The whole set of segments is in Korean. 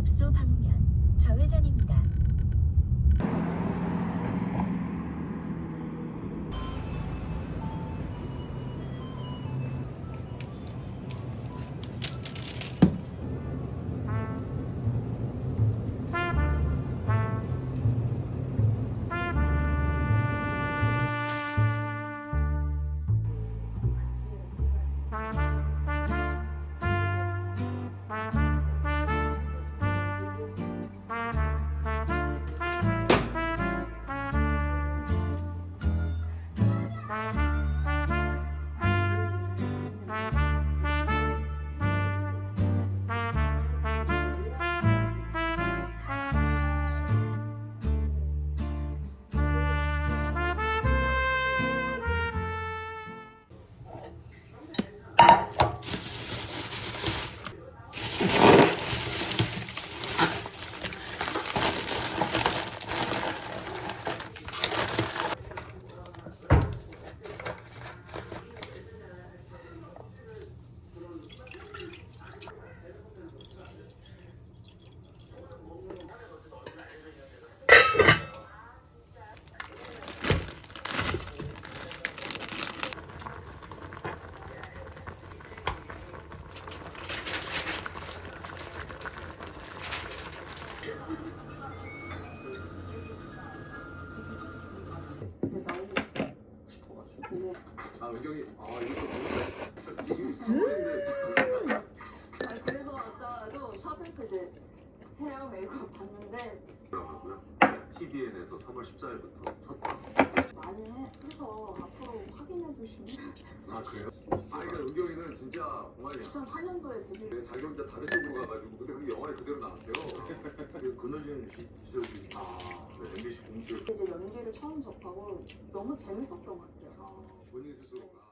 접수 방면 좌회전입니다. 은경이 그래서 아까도 샵에서 이제 헤어 메이크업 봤는데 TVN에서 3월 14일부터 첫 많이 해서 앞으로 확인해 주시면. 아 그래요? 그러니까 은경이는 진짜 동안이야. 2004년도에 데뷔. 자기 혼자 다른 쪽으로 가가지고 근데 그 영화에 그대로 나왔대요. 그늘진 시절이 MBC 공채 이제 연기를 처음 접하고 너무 재밌었던 것 같아요. 본인 스스로가.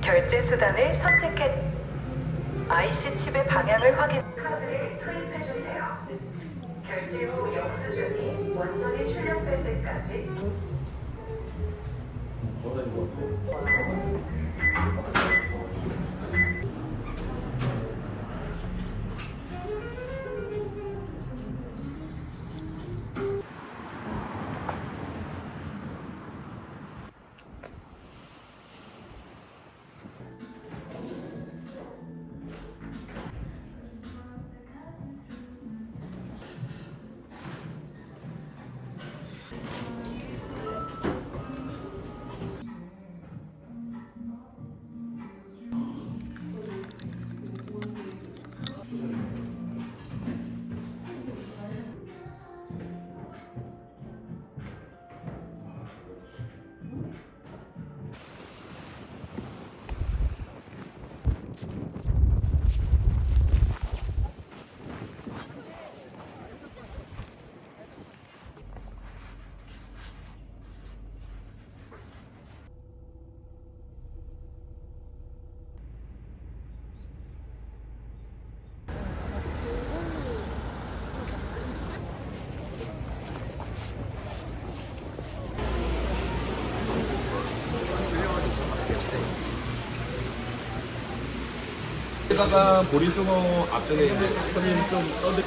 결제 수단을 선택해 IC 칩의 방향을 확인. 카드를 투입해 주세요. 결제 후 영수증이 완전히 출력될 때까지. 여기다가 보리숭어 앞전에 이제 손님 좀 떠들.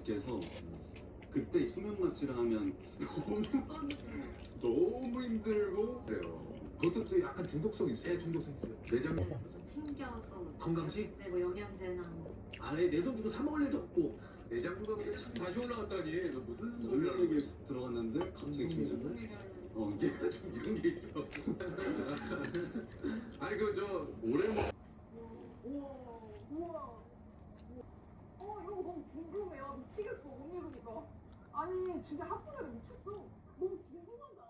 께서 그때 수면 마취를 하면 너무 힘들고 그래요. 그것도 또 약간 중독성 있어요. 중독성 있어요. 내장 좀 튕겨서 건강식? 네, 뭐 영양제나 뭐 아예 내 돈 주고 사 먹을 일도 없고 내장 부각이 참 다시 올라갔다니. 너 무슨 원래 소리야? 얘기 들어갔는데 갑자기 중지를 얘가 좀 이런 게 있어. 아니 그 저 올해 뭐 이런 거 너무 궁금해요. 미치겠어, 못 읽으니까. 아니, 진짜 학부모를 미쳤어. 너무 궁금한다.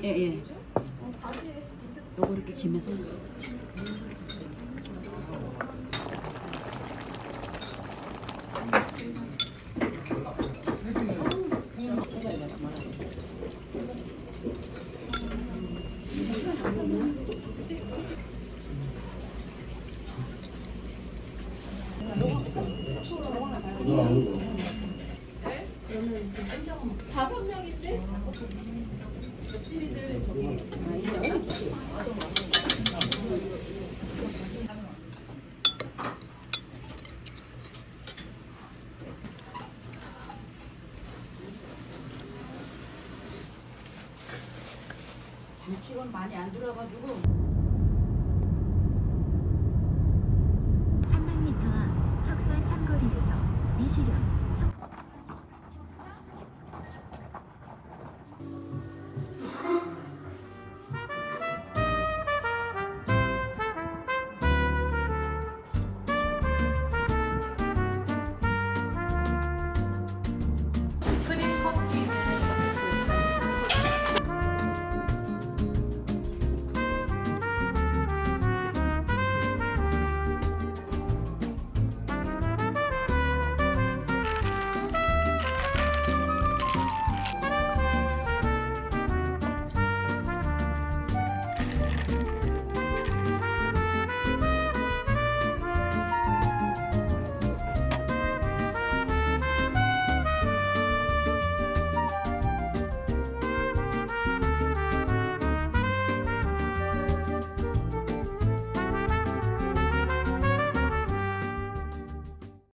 예. 요거 이렇게 김에서 장치건 많이 안 들어가지고 300m 앞 척산 삼거리에서 미시령 속